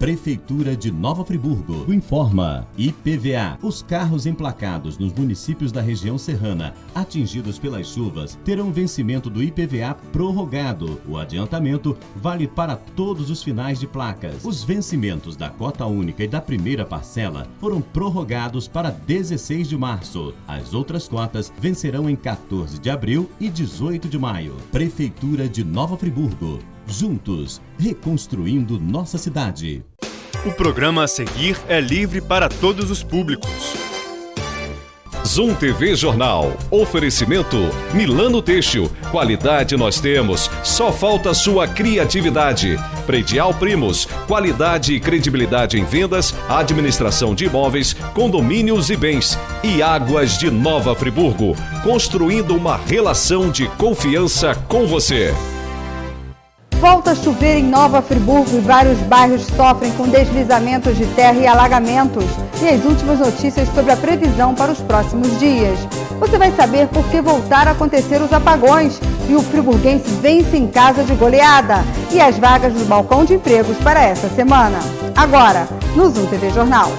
Prefeitura de Nova Friburgo informa. IPVA. Os carros emplacados nos municípios da região serrana atingidos pelas chuvas terão vencimento do IPVA prorrogado. O adiantamento vale para todos os finais de placas. Os vencimentos da cota única e da primeira parcela foram prorrogados para 16 de março. As outras cotas vencerão em 14 de abril e 18 de maio. Prefeitura de Nova Friburgo. Juntos, reconstruindo nossa cidade. O programa a seguir é livre para todos os públicos. Zoom TV Jornal. Oferecimento Milano Têxtil. Qualidade nós temos, só falta sua criatividade. Predial Primos. Qualidade e credibilidade em vendas, administração de imóveis, condomínios e bens. E Águas de Nova Friburgo. Construindo uma relação de confiança com você. Volta a chover em Nova Friburgo e vários bairros sofrem com deslizamentos de terra e alagamentos. E as últimas notícias sobre a previsão para os próximos dias. Você vai saber por que voltaram a acontecer os apagões e o friburguense vence em casa de goleada. E as vagas do balcão de empregos para essa semana. Agora, no Zoom TV Jornal.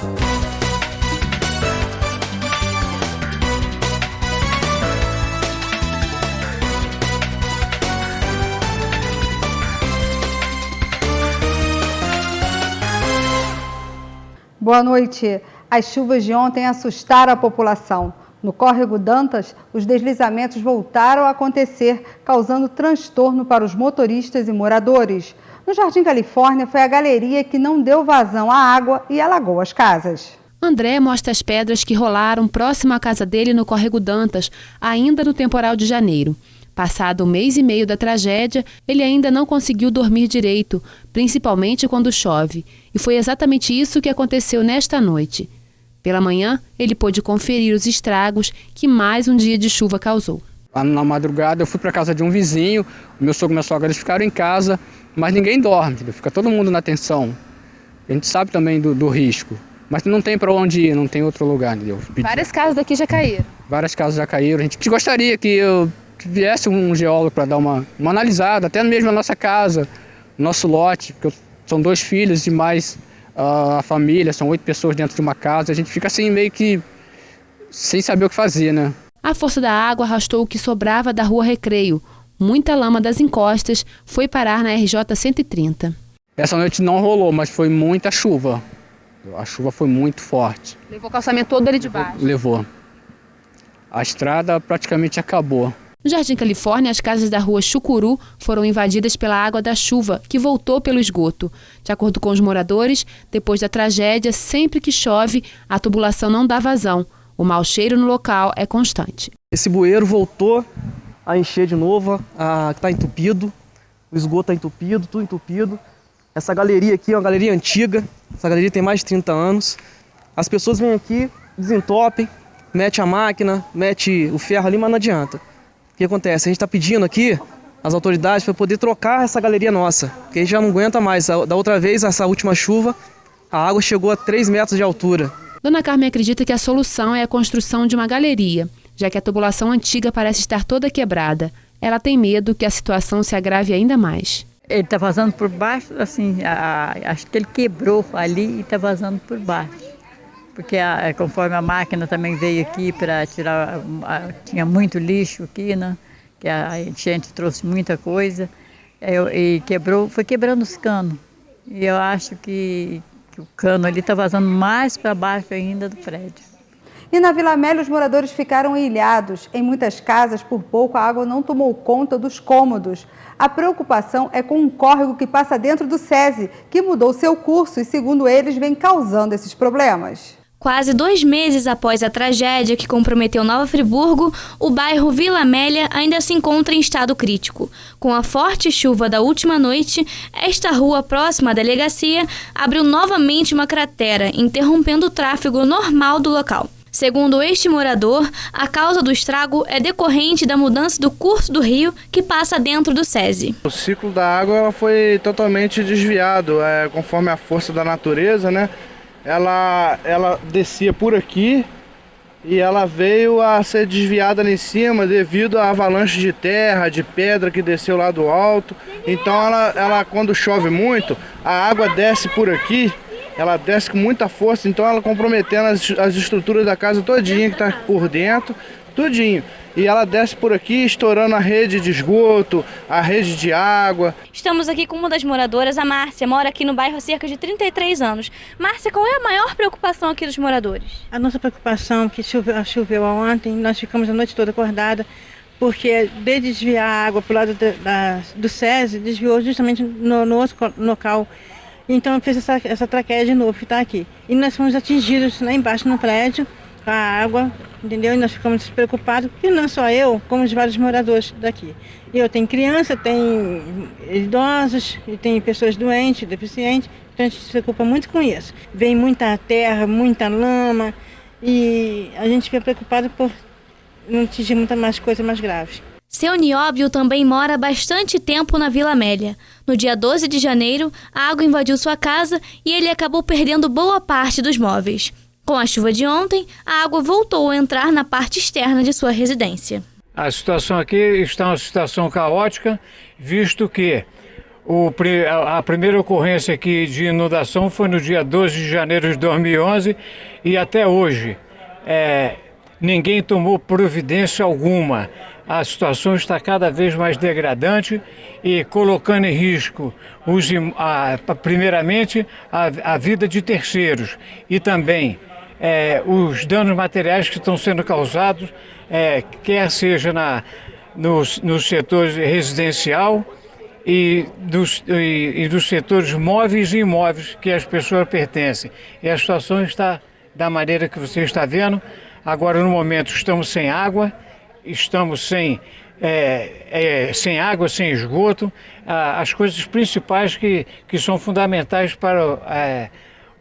Boa noite. As chuvas de ontem assustaram a população. No córrego Dantas, os deslizamentos voltaram a acontecer, causando transtorno para os motoristas e moradores. No Jardim Califórnia, foi a galeria que não deu vazão à água e alagou as casas. André mostra as pedras que rolaram próximo à casa dele no córrego Dantas, ainda no temporal de janeiro. Passado 1 mês e meio da tragédia, ele ainda não conseguiu dormir direito, principalmente quando chove. E foi exatamente isso que aconteceu nesta noite. Pela manhã, ele pôde conferir os estragos que mais um dia de chuva causou. Na madrugada eu fui para casa de um vizinho, o meu sogro e minha sogra eles ficaram em casa, mas ninguém dorme, fica todo mundo na tensão. A gente sabe também do risco, mas não tem para onde ir, não tem outro lugar. Entendeu? Várias casas daqui já caíram. Várias casas já caíram, a gente gostaria que viesse um geólogo para dar uma analisada, até mesmo na nossa casa, nosso lote, porque são 2 filhos e mais a família, são 8 pessoas dentro de uma casa, a gente fica assim meio que sem saber o que fazer, né? A força da água arrastou o que sobrava da rua Recreio. Muita lama das encostas foi parar na RJ 130. Essa noite não rolou, mas foi muita chuva. A chuva foi muito forte. Levou o calçamento todo ali de baixo? Levou. A estrada praticamente acabou. No Jardim Califórnia, as casas da rua Chucuru foram invadidas pela água da chuva, que voltou pelo esgoto. De acordo com os moradores, depois da tragédia, sempre que chove, a tubulação não dá vazão. O mau cheiro no local é constante. Esse bueiro voltou a encher de novo, está entupido, o esgoto está entupido, tudo entupido. Essa galeria aqui é uma galeria antiga, essa galeria tem mais de 30 anos. As pessoas vêm aqui, desentopem, mete a máquina, mete o ferro ali, mas não adianta. O que acontece? A gente está pedindo aqui as autoridades para poder trocar essa galeria nossa, porque a gente já não aguenta mais. Da outra vez, essa última chuva, a água chegou a 3 metros de altura. Dona Carmen acredita que a solução é a construção de uma galeria, já que a tubulação antiga parece estar toda quebrada. Ela tem medo que a situação se agrave ainda mais. Ele está vazando por baixo, assim, acho que ele quebrou ali e está vazando por baixo. Porque conforme a máquina também veio aqui para tirar, tinha muito lixo aqui, né? Que a enchente trouxe muita coisa e foi quebrando os canos. E eu acho que o cano ali está vazando mais para baixo ainda do prédio. E na Vila Amélia, os moradores ficaram ilhados. Em muitas casas, por pouco, a água não tomou conta dos cômodos. A preocupação é com um córrego que passa dentro do SESI, que mudou seu curso e, segundo eles, vem causando esses problemas. Quase 2 meses após a tragédia que comprometeu Nova Friburgo, o bairro Vila Amélia ainda se encontra em estado crítico. Com a forte chuva da última noite, esta rua próxima à delegacia abriu novamente uma cratera, interrompendo o tráfego normal do local. Segundo este morador, a causa do estrago é decorrente da mudança do curso do rio que passa dentro do SESI. O ciclo da água foi totalmente desviado, conforme a força da natureza, né? Ela descia por aqui e ela veio a ser desviada lá em cima devido à avalanche de terra, de pedra que desceu lá do alto. Então ela quando chove muito, a água desce por aqui, ela desce com muita força, então ela comprometendo as estruturas da casa todinha que está por dentro, tudinho. E ela desce por aqui, estourando a rede de esgoto, a rede de água. Estamos aqui com uma das moradoras, a Márcia, mora aqui no bairro há cerca de 33 anos. Márcia, qual é a maior preocupação aqui dos moradores? A nossa preocupação é que choveu ontem, nós ficamos a noite toda acordada, porque de desviar a água para o lado do SESI, desviou justamente no outro local. Então fez essa tragédia de novo que está aqui. E nós fomos atingidos lá embaixo no prédio, com a água, entendeu? E nós ficamos preocupados, e não só eu, como os vários moradores daqui. Eu tenho criança, tenho idosos, e tem pessoas doentes, deficientes, então a gente se preocupa muito com isso. Vem muita terra, muita lama, e a gente fica preocupado por não atingir muita mais coisa mais grave. Seu Nióbio também mora há bastante tempo na Vila Amélia. No dia 12 de janeiro, a água invadiu sua casa e ele acabou perdendo boa parte dos móveis. Com a chuva de ontem, a água voltou a entrar na parte externa de sua residência. A situação aqui está uma situação caótica, visto que a primeira ocorrência aqui de inundação foi no dia 12 de janeiro de 2011 e até hoje ninguém tomou providência alguma. A situação está cada vez mais degradante e colocando em risco, primeiramente, a vida de terceiros e também os danos materiais que estão sendo causados, quer seja no setor residencial e dos setores móveis e imóveis que as pessoas pertencem. E a situação está da maneira que você está vendo. Agora, no momento, estamos sem água, estamos sem água, sem esgoto, as coisas principais que são fundamentais para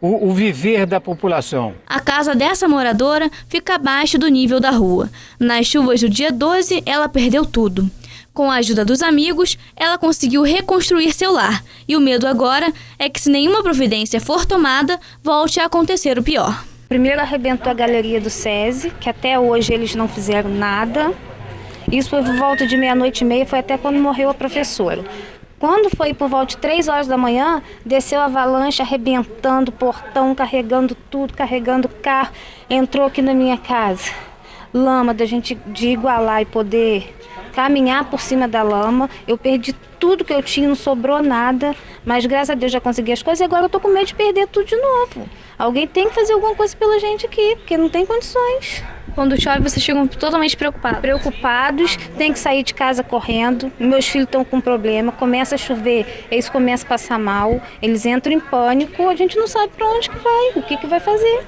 o viver da população. A casa dessa moradora fica abaixo do nível da rua. Nas chuvas do dia 12, ela perdeu tudo. Com a ajuda dos amigos, ela conseguiu reconstruir seu lar. E o medo agora é que, se nenhuma providência for tomada, volte a acontecer o pior. Primeiro arrebentou a galeria do SESI, que até hoje eles não fizeram nada. Isso foi por volta de 00:30, foi até quando morreu a professora. Quando foi por volta de 3 horas da manhã, desceu a avalanche arrebentando o portão, carregando tudo, carregando o carro. Entrou aqui na minha casa. Lama da gente de igualar e poder caminhar por cima da lama. Eu perdi tudo que eu tinha, não sobrou nada, mas graças a Deus já consegui as coisas e agora eu tô com medo de perder tudo de novo. Alguém tem que fazer alguma coisa pela gente aqui, porque não tem condições. Quando chove, vocês ficam totalmente preocupados? Preocupados, tem que sair de casa correndo. Meus filhos estão com problema, começa a chover, eles começam a passar mal, eles entram em pânico, a gente não sabe para onde que vai, o que vai fazer.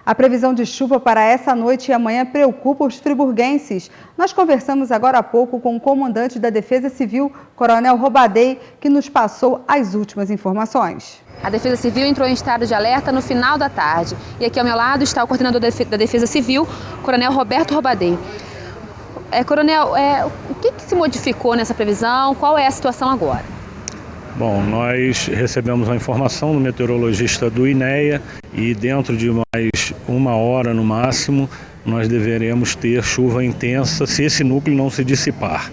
A previsão de chuva para essa noite e amanhã preocupa os friburguenses. Nós conversamos agora há pouco com o comandante da Defesa Civil, Coronel Robadei, que nos passou as últimas informações. A Defesa Civil entrou em estado de alerta no final da tarde. E aqui ao meu lado está o coordenador da Defesa Civil, Coronel Roberto Robadei. Coronel, o que se modificou nessa previsão? Qual é a situação agora? Bom, nós recebemos a informação do meteorologista do INEA e dentro de mais 1 hora no máximo nós deveremos ter chuva intensa se esse núcleo não se dissipar.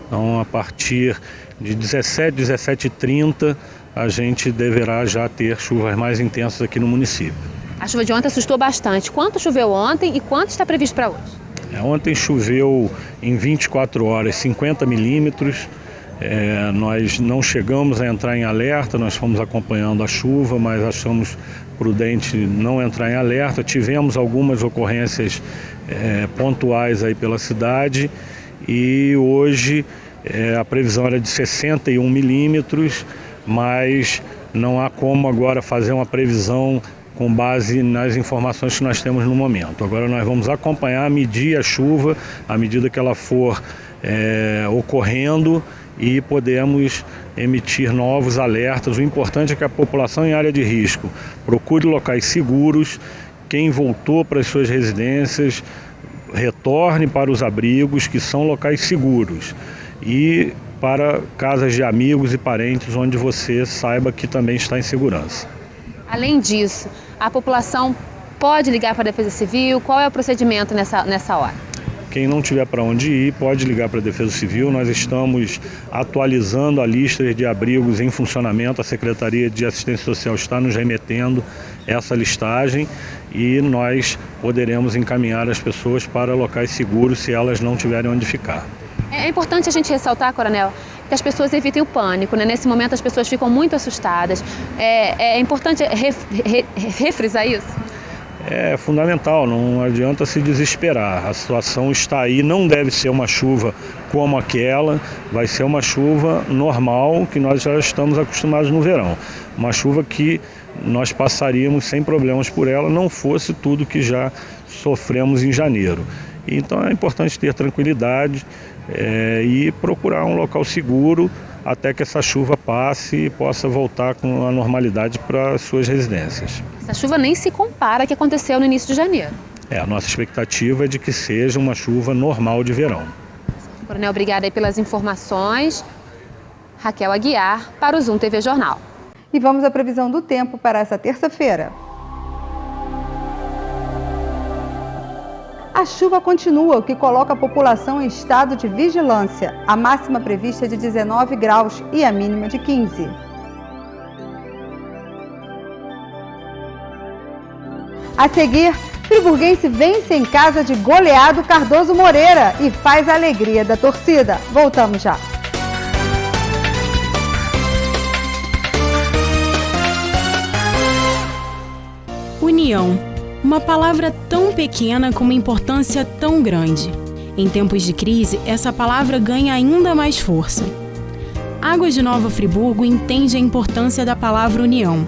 Então, a partir de 17h30 a gente deverá já ter chuvas mais intensas aqui no município. A chuva de ontem assustou bastante. Quanto choveu ontem e quanto está previsto para hoje? Ontem choveu em 24 horas 50 milímetros. Nós não chegamos a entrar em alerta, nós fomos acompanhando a chuva, mas achamos prudente não entrar em alerta. Tivemos algumas ocorrências pontuais aí pela cidade e hoje a previsão era de 61 milímetros, mas não há como agora fazer uma previsão com base nas informações que nós temos no momento. Agora nós vamos acompanhar, medir a chuva à medida que ela for ocorrendo e podemos emitir novos alertas. O importante é que a população em área de risco procure locais seguros. Quem voltou para as suas residências retorne para os abrigos, que são locais seguros, e para casas de amigos e parentes onde você saiba que também está em segurança. Além disso, a população pode ligar para a Defesa Civil? Qual é o procedimento nessa hora? Quem não tiver para onde ir, pode ligar para a Defesa Civil. Nós estamos atualizando a lista de abrigos em funcionamento. A Secretaria de Assistência Social está nos remetendo essa listagem e nós poderemos encaminhar as pessoas para locais seguros se elas não tiverem onde ficar. É importante a gente ressaltar, Coronel, que as pessoas evitem o pânico, né? Nesse momento as pessoas ficam muito assustadas. É importante refrisar isso? É fundamental, não adianta se desesperar. A situação está aí, não deve ser uma chuva como aquela, vai ser uma chuva normal que nós já estamos acostumados no verão. Uma chuva que nós passaríamos sem problemas por ela, não fosse tudo que já sofremos em janeiro. Então é importante ter tranquilidade e procurar um local seguro até que essa chuva passe e possa voltar com a normalidade para as suas residências. Essa chuva nem se compara ao que aconteceu no início de janeiro. A nossa expectativa é de que seja uma chuva normal de verão. Coronel, obrigada aí pelas informações. Raquel Aguiar para o Zoom TV Jornal. E vamos à previsão do tempo para essa terça-feira. A chuva continua, o que coloca a população em estado de vigilância. A máxima prevista é de 19 graus e a mínima de 15. A seguir, friburguense vence em casa de goleado Cardoso Moreira e faz a alegria da torcida. Voltamos já. União. Uma palavra tão pequena com uma importância tão grande. Em tempos de crise, essa palavra ganha ainda mais força. Águas de Nova Friburgo entende a importância da palavra união.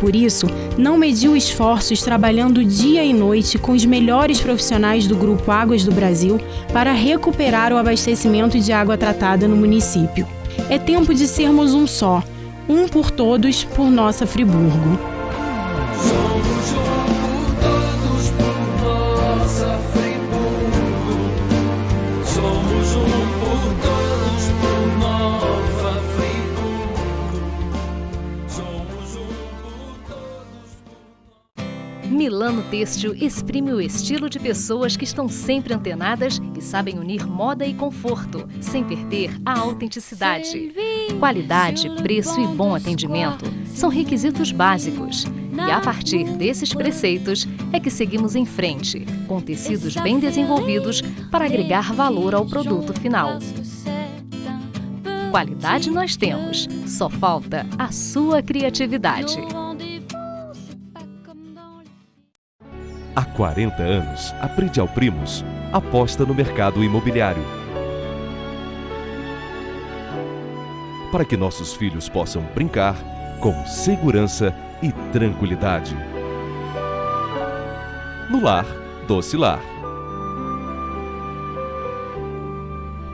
Por isso, não mediu esforços trabalhando dia e noite com os melhores profissionais do Grupo Águas do Brasil para recuperar o abastecimento de água tratada no município. É tempo de sermos um só, um por todos, por nossa Friburgo. Milano Têxtil exprime o estilo de pessoas que estão sempre antenadas e sabem unir moda e conforto, sem perder a autenticidade. Qualidade, preço e bom atendimento são requisitos básicos. E a partir desses preceitos é que seguimos em frente, com tecidos bem desenvolvidos para agregar valor ao produto final. Qualidade nós temos, só falta a sua criatividade. Há 40 anos, a Predial Primos aposta no mercado imobiliário. Para que nossos filhos possam brincar com segurança e tranquilidade. No lar, doce lar.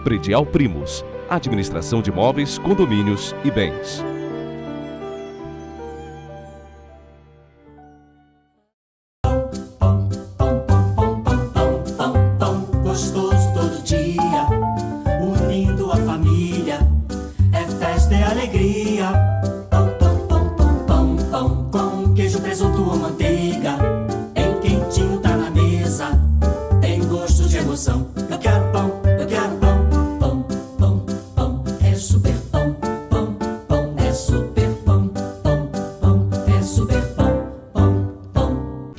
Predial Primos, administração de imóveis, condomínios e bens.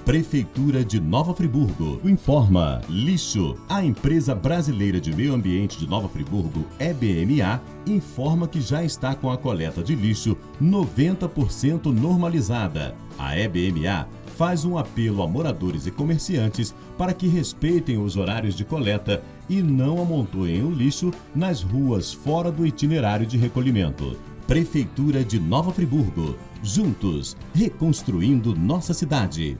Prefeitura de Nova Friburgo informa: Lixo. A empresa brasileira de meio ambiente de Nova Friburgo, EBMA, informa que já está com a coleta de lixo 90% normalizada. A EBMA faz um apelo a moradores e comerciantes para que respeitem os horários de coleta e não amontoem o lixo nas ruas fora do itinerário de recolhimento. Prefeitura de Nova Friburgo. Juntos, reconstruindo nossa cidade.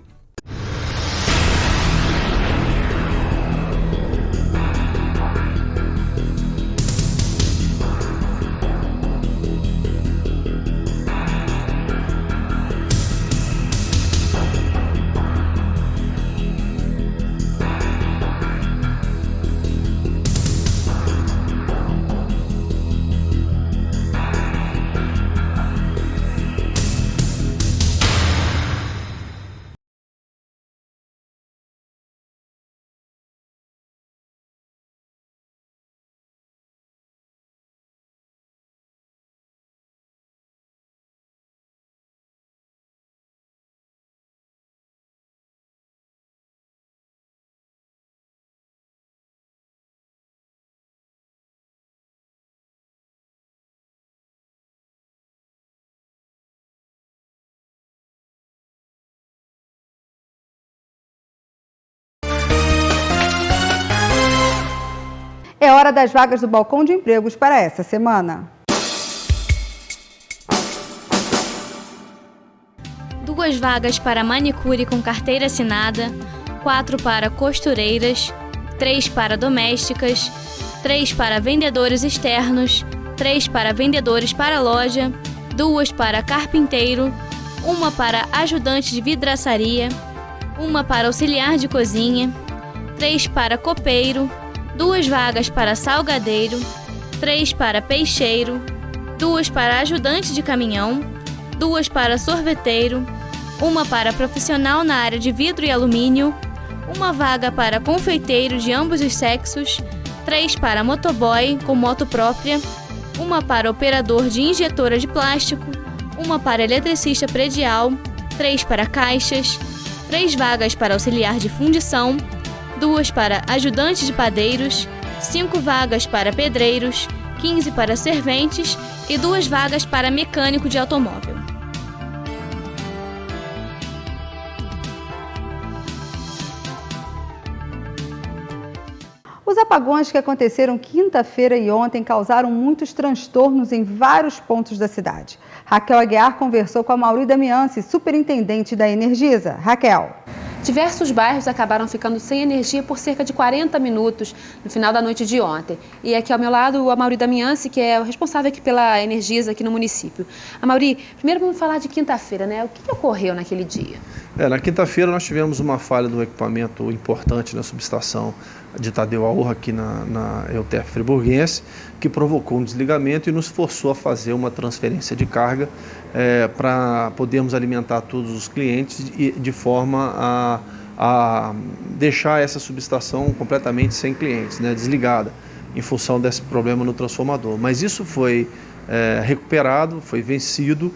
É hora das vagas do Balcão de Empregos para essa semana. 2 vagas para manicure com carteira assinada, 4 para costureiras, 3 para domésticas, 3 para vendedores externos, 3 para vendedores para loja, 2 para carpinteiro, 1 para ajudante de vidraçaria, 1 para auxiliar de cozinha, 3 para copeiro, 2 vagas para salgadeiro, 3 para peixeiro, 2 para ajudante de caminhão, 2 para sorveteiro, 1 para profissional na área de vidro e alumínio, 1 vaga para confeiteiro de ambos os sexos, 3 para motoboy com moto própria, 1 para operador de injetora de plástico, 1 para eletricista predial, 3 para caixas, 3 vagas para auxiliar de fundição, 2 para ajudante de padeiros, 5 vagas para pedreiros, 15 para serventes e 2 vagas para mecânico de automóvel. Os apagões que aconteceram quinta-feira e ontem causaram muitos transtornos em vários pontos da cidade. Raquel Aguiar conversou com a Mauri Damianci, superintendente da Energisa. Raquel. Diversos bairros acabaram ficando sem energia por cerca de 40 minutos no final da noite de ontem. E aqui ao meu lado, a Mauri Damianci, que é o responsável aqui pela Energisa aqui no município. A Mauri, primeiro vamos falar de quinta-feira, né? O que ocorreu naquele dia? Na quinta-feira nós tivemos uma falha do equipamento importante na subestação de Tadeu Aurra, aqui na EUTERP Friburguense, que provocou um desligamento e nos forçou a fazer uma transferência de carga para podermos alimentar todos os clientes de forma a deixar essa subestação completamente sem clientes, né, desligada, em função desse problema no transformador. Mas isso foi recuperado, foi vencido.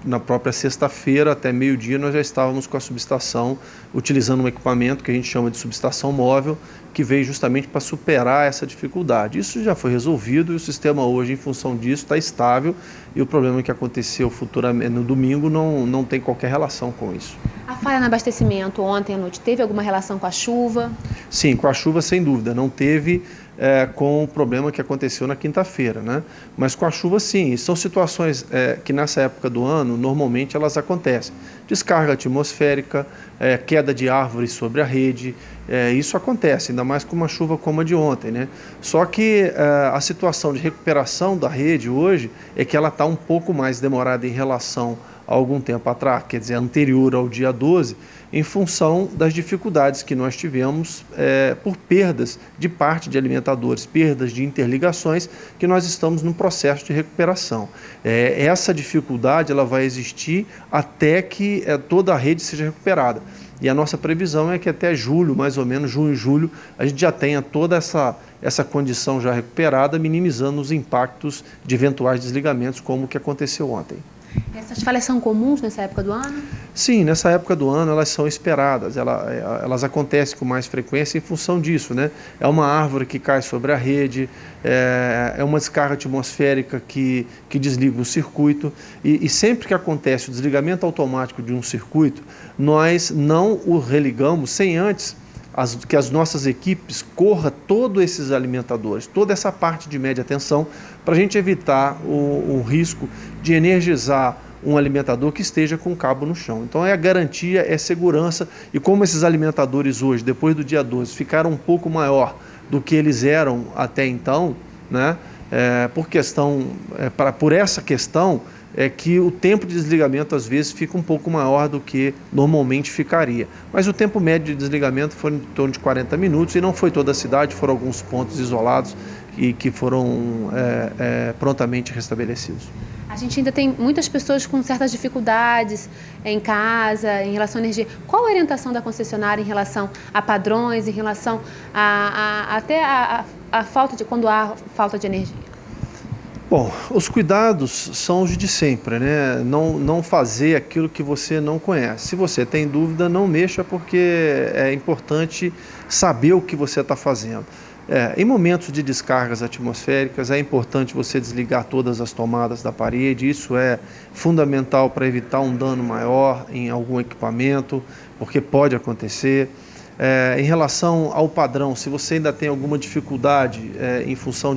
Na própria sexta-feira, até meio-dia, nós já estávamos com a subestação utilizando um equipamento que a gente chama de subestação móvel, que veio justamente para superar essa dificuldade. Isso já foi resolvido e o sistema hoje, em função disso, está estável, e o problema que aconteceu futuramente no domingo não tem qualquer relação com isso. A falha no abastecimento ontem à noite teve alguma relação com a chuva? Sim, com a chuva sem dúvida, não teve com o problema que aconteceu na quinta-feira, né? Mas com a chuva sim, são situações que nessa época do ano normalmente elas acontecem. Descarga atmosférica, queda de árvores sobre a rede, isso acontece, ainda mais com uma chuva como a de ontem, né? Só que a situação de recuperação da rede hoje é que ela está um pouco mais demorada em relação a algum tempo atrás, quer dizer, anterior ao dia 12, em função das dificuldades que nós tivemos por perdas de parte de alimentadores, perdas de interligações, que nós estamos no processo de recuperação. Essa dificuldade ela vai existir até que toda a rede seja recuperada. E a nossa previsão é que até julho, mais ou menos, junho e julho, a gente já tenha toda essa condição já recuperada, minimizando os impactos de eventuais desligamentos, como o que aconteceu ontem. Essas falhas são comuns nessa época do ano? Sim, nessa época do ano elas são esperadas, elas acontecem com mais frequência em função disso, né? É uma árvore que cai sobre a rede, é uma descarga atmosférica que desliga um circuito, e sempre que acontece o desligamento automático de um circuito, nós não o religamos sem antes que as nossas equipes corram todos esses alimentadores, toda essa parte de média tensão, para a gente evitar o risco de energizar um alimentador que esteja com o cabo no chão. Então a garantia, é segurança, e como esses alimentadores hoje, depois do dia 12, ficaram um pouco maior do que eles eram até então, né? Por essa questão, é que o tempo de desligamento às vezes fica um pouco maior do que normalmente ficaria. Mas o tempo médio de desligamento foi em torno de 40 minutos, e não foi toda a cidade, foram alguns pontos isolados e que foram prontamente restabelecidos. A gente ainda tem muitas pessoas com certas dificuldades em casa, em relação à energia. Qual a orientação da concessionária em relação a padrões, em relação até a falta de, quando há falta de energia? Bom, os cuidados são os de sempre, né? Não fazer aquilo que você não conhece. Se você tem dúvida, não mexa, porque é importante saber o que você está fazendo. Em momentos de descargas atmosféricas, é importante você desligar todas as tomadas da parede. Isso é fundamental para evitar um dano maior em algum equipamento, porque pode acontecer. Em relação ao padrão, se você ainda tem alguma dificuldade em função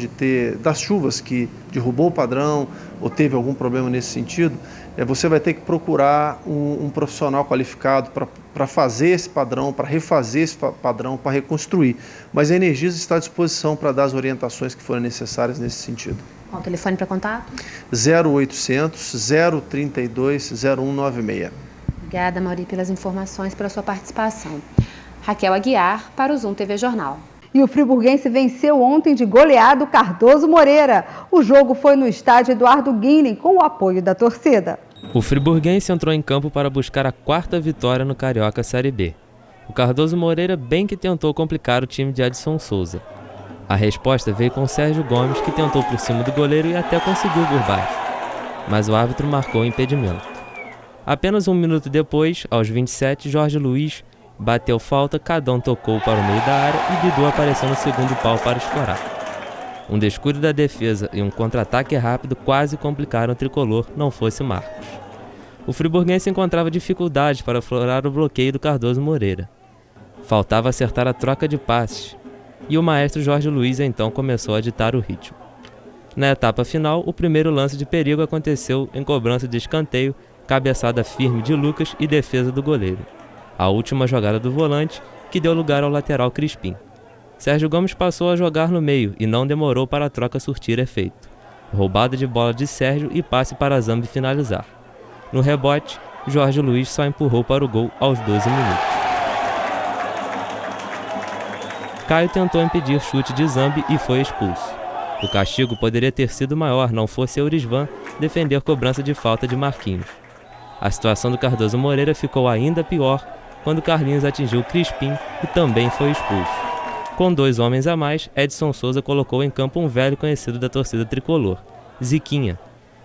das chuvas que derrubou o padrão ou teve algum problema nesse sentido, você vai ter que procurar um profissional qualificado para fazer esse padrão, para refazer esse padrão, para reconstruir. Mas a Energisa está à disposição para dar as orientações que forem necessárias nesse sentido. Qual o telefone para contato? 0800 032 0196. Obrigada, Mauri, pelas informações, pela sua participação. Raquel Aguiar, para o Zoom TV Jornal. E o friburguense venceu ontem de goleado Cardoso Moreira. O jogo foi no estádio Eduardo Guinney, com o apoio da torcida. O friburguense entrou em campo para buscar a 4ª vitória no Carioca Série B. O Cardoso Moreira bem que tentou complicar o time de Edson Souza. A resposta veio com Sérgio Gomes, que tentou por cima do goleiro e até conseguiu por baixo. Mas o árbitro marcou o impedimento. Apenas um minuto depois, aos 27, Jorge Luiz bateu falta, Cadão tocou para o meio da área e Bidu apareceu no segundo pau para escorar. Um descuido da defesa e um contra-ataque rápido quase complicaram o tricolor, não fosse Marcos. O friburguense encontrava dificuldade para aflorar o bloqueio do Cardoso Moreira. Faltava acertar a troca de passes, e o maestro Jorge Luiz então começou a ditar o ritmo. Na etapa final, o primeiro lance de perigo aconteceu em cobrança de escanteio, cabeçada firme de Lucas e defesa do goleiro. A última jogada do volante, que deu lugar ao lateral Crispim. Sérgio Gomes passou a jogar no meio e não demorou para a troca surtir efeito. Roubada de bola de Sérgio e passe para Zambi finalizar. No rebote, Jorge Luiz só empurrou para o gol aos 12 minutos. Caio tentou impedir chute de Zambi e foi expulso. O castigo poderia ter sido maior, não fosse Eurisvan defender cobrança de falta de Marquinhos. A situação do Cardoso Moreira ficou ainda pior quando Carlinhos atingiu Crispim e também foi expulso. Com 2 homens a mais, Edson Souza colocou em campo um velho conhecido da torcida tricolor, Ziquinha.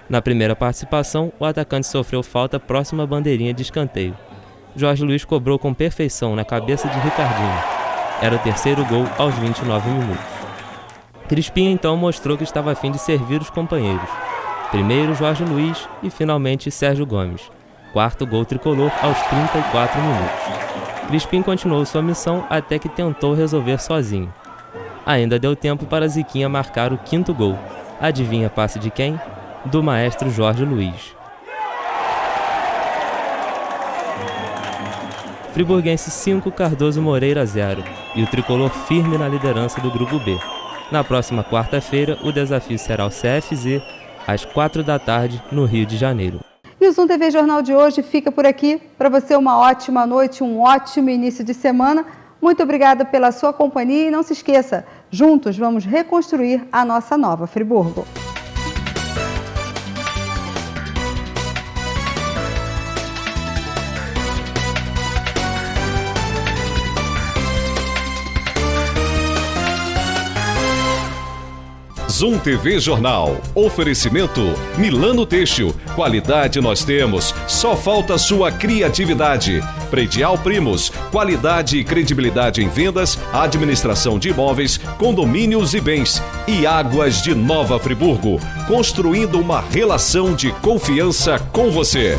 Na primeira participação, o atacante sofreu falta próxima à bandeirinha de escanteio. Jorge Luiz cobrou com perfeição na cabeça de Ricardinho. Era o 3º gol aos 29 minutos. Crispim então mostrou que estava a fim de servir os companheiros. Primeiro Jorge Luiz e finalmente Sérgio Gomes. 4º gol tricolor aos 34 minutos. Crispim continuou sua missão até que tentou resolver sozinho. Ainda deu tempo para Ziquinha marcar o 5º gol. Adivinha passe de quem? Do maestro Jorge Luiz. Friburguense 5, Cardoso Moreira 0. E o tricolor firme na liderança do Grupo B. Na próxima quarta-feira, o desafio será o CFZ, às 4 da tarde, no Rio de Janeiro. E o Zoom TV Jornal de hoje fica por aqui. Para você, uma ótima noite, um ótimo início de semana. Muito obrigada pela sua companhia e não se esqueça, juntos vamos reconstruir a nossa nova Friburgo. Zoom TV Jornal. Oferecimento Milano Têxtil. Qualidade nós temos, só falta sua criatividade. Predial Primos. Qualidade e credibilidade em vendas, administração de imóveis, condomínios e bens. E Águas de Nova Friburgo. Construindo uma relação de confiança com você.